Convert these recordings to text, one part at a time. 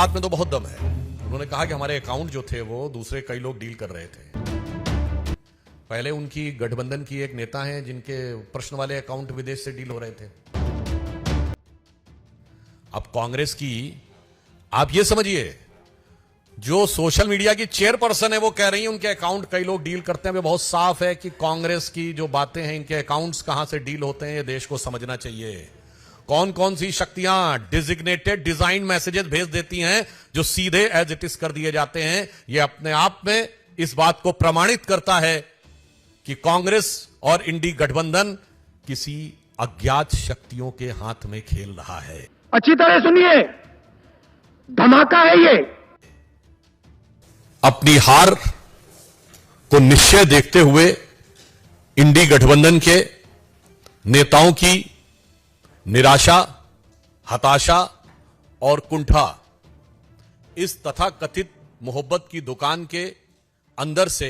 बात में तो बहुत दम है। उन्होंने कहा कि हमारे अकाउंट जो थे वो दूसरे कई लोग डील कर रहे थे। पहले उनकी गठबंधन की एक नेता हैं जिनके प्रश्न वाले अकाउंट विदेश से डील हो रहे थे। अब कांग्रेस की आप ये समझिए, जो सोशल मीडिया की चेयरपर्सन है वो कह रही है उनके अकाउंट कई लोग डील करते हैं। बहुत साफ है कि कांग्रेस की जो बातें हैं, इनके अकाउंट्स कहां से डील होते हैं, ये देश को समझना चाहिए। कौन कौन सी शक्तियां डिजिग्नेटेड डिजाइन मैसेजेस भेज देती हैं जो सीधे एज इट इज कर दिए जाते हैं, ये अपने आप में इस बात को प्रमाणित करता है कि कांग्रेस और इंडी गठबंधन किसी अज्ञात शक्तियों के हाथ में खेल रहा है। अच्छी तरह सुनिए, धमाका है ये। अपनी हार को निश्चय देखते हुए इंडी गठबंधन के नेताओं की निराशा, हताशा और कुंठा इस तथाकथित मोहब्बत की दुकान के अंदर से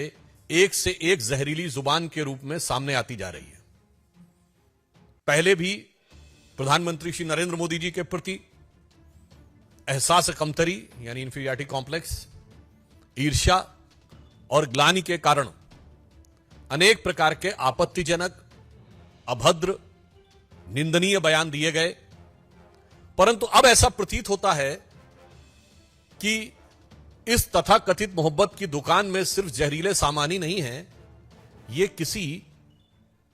एक जहरीली जुबान के रूप में सामने आती जा रही है। पहले भी प्रधानमंत्री श्री नरेंद्र मोदी जी के प्रति एहसास कमतरी यानी इंफीरियरिटी कॉम्प्लेक्स, ईर्ष्या और ग्लानि के कारण अनेक प्रकार के आपत्तिजनक, अभद्र, निंदनीय बयान दिए गए। परंतु अब ऐसा प्रतीत होता है कि इस तथाकथित मोहब्बत की दुकान में सिर्फ जहरीले सामान ही नहीं है, यह किसी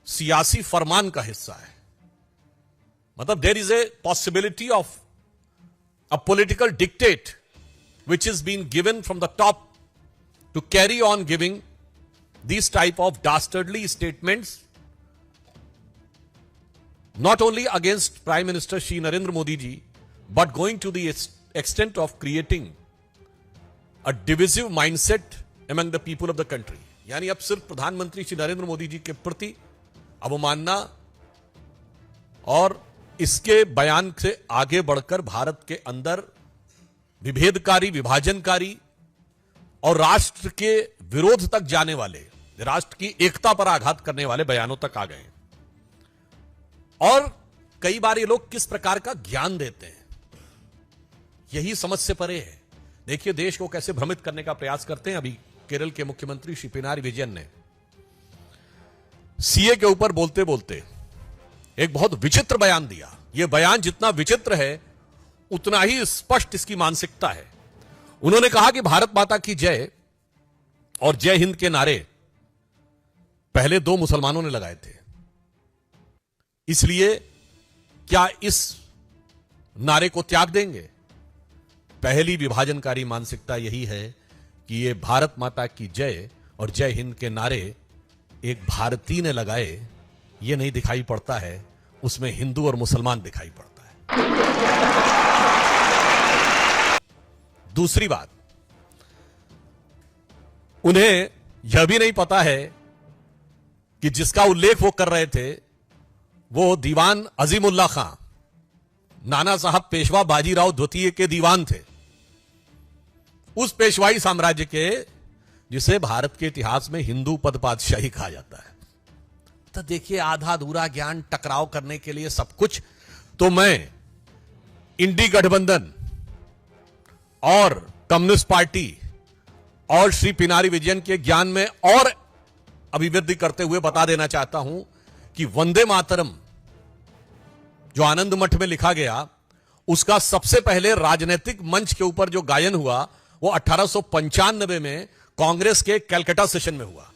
सियासी फरमान का हिस्सा है। मतलब there is a possibility of a political dictate which is being given from the top to carry on giving these type of dastardly statements not only against Prime Minister Shri Narendra Modi ji, but going to the extent of creating a divisive mindset among the people of the country. यानी अब सिर्फ प्रधानमंत्री श्री नरेंद्र मोदी जी के प्रति अवमानना और इसके बयान से आगे बढ़कर भारत के अंदर विभेदकारी, विभाजनकारी और राष्ट्र के विरोध तक जाने वाले, राष्ट्र की एकता पर आघात करने वाले बयानों तक आ गए। और कई बार ये लोग किस प्रकार का ज्ञान देते हैं, यही समझ से परे है। देखिए देश को कैसे भ्रमित करने का प्रयास करते हैं। अभी केरल के मुख्यमंत्री श्री पिनारी विजयन ने सीए के ऊपर बोलते बोलते एक बहुत विचित्र बयान दिया। यह बयान जितना विचित्र है उतना ही स्पष्ट इसकी मानसिकता है। उन्होंने कहा कि भारत माता की जय और जय हिंद के नारे पहले 2 मुसलमानों ने लगाए थे, इसलिए क्या इस नारे को त्याग देंगे? पहली विभाजनकारी मानसिकता यही है कि यह भारत माता की जय और जय हिंद के नारे एक भारतीय ने लगाए, यह नहीं दिखाई पड़ता है, उसमें हिंदू और मुसलमान दिखाई पड़ता है। दूसरी बात, उन्हें यह भी नहीं पता है कि जिसका उल्लेख वो कर रहे थे वो दीवान अजीमुल्ला खां, नाना साहब पेशवा बाजीराव द्वितीय के दीवान थे, उस पेशवाई साम्राज्य के जिसे भारत के इतिहास में हिंदू पद पातशाही कहा जाता है। तो देखिए आधा अधूरा ज्ञान, टकराव करने के लिए सब कुछ। तो मैं इंडी गठबंधन और कम्युनिस्ट पार्टी और श्री पिनारी विजयन के ज्ञान में और अभिवृद्धि करते हुए बता देना चाहता हूं कि वंदे मातरम जो आनंद मठ में लिखा गया, उसका सबसे पहले राजनीतिक मंच के ऊपर जो गायन हुआ वो 1895 में कांग्रेस के कलकत्ता सेशन में हुआ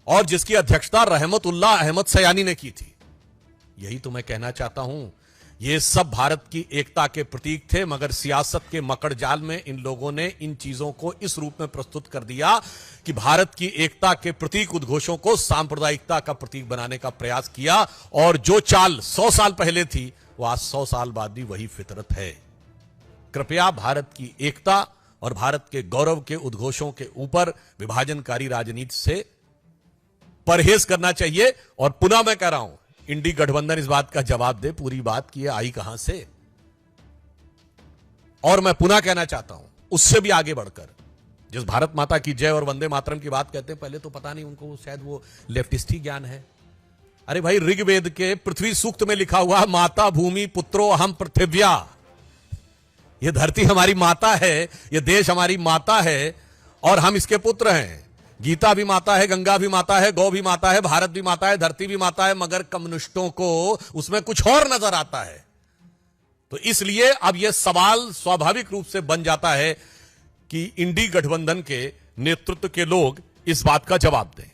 और जिसकी अध्यक्षता रहमतुल्लाह अहमद सयानी ने की थी। यही तो मैं कहना चाहता हूं, ये सब भारत की एकता के प्रतीक थे, मगर सियासत के मकड़जाल में इन लोगों ने इन चीजों को इस रूप में प्रस्तुत कर दिया कि भारत की एकता के प्रतीक उद्घोषों को सांप्रदायिकता का प्रतीक बनाने का प्रयास किया। और जो चाल 100 साल पहले थी वो आज 100 साल बाद भी वही फितरत है। कृपया भारत की एकता और भारत के गौरव के उद्घोषों के ऊपर विभाजनकारी राजनीति से परहेज करना चाहिए। और पुनः मैं कह रहा हूं, इंडी गठबंधन इस बात का जवाब दे पूरी बात की आई कहां से। और मैं पुनः कहना चाहता हूं, उससे भी आगे बढ़कर जिस भारत माता की जय और वंदे मातरम की बात कहते हैं, पहले तो पता नहीं उनको शायद वो लेफ्टिस्ट ही ज्ञान है। अरे भाई, ऋग्वेद के पृथ्वी सूक्त में लिखा हुआ माता भूमि पुत्रो अहम पृथिव्या, ये धरती हमारी माता है, ये देश हमारी माता है और हम इसके पुत्र हैं। गीता भी माता है, गंगा भी माता है, गौ भी माता है, भारत भी माता है, धरती भी माता है, मगर कम्युनिस्टों को उसमें कुछ और नजर आता है। तो इसलिए अब यह सवाल स्वाभाविक रूप से बन जाता है कि इंडी गठबंधन के नेतृत्व के लोग इस बात का जवाब दें।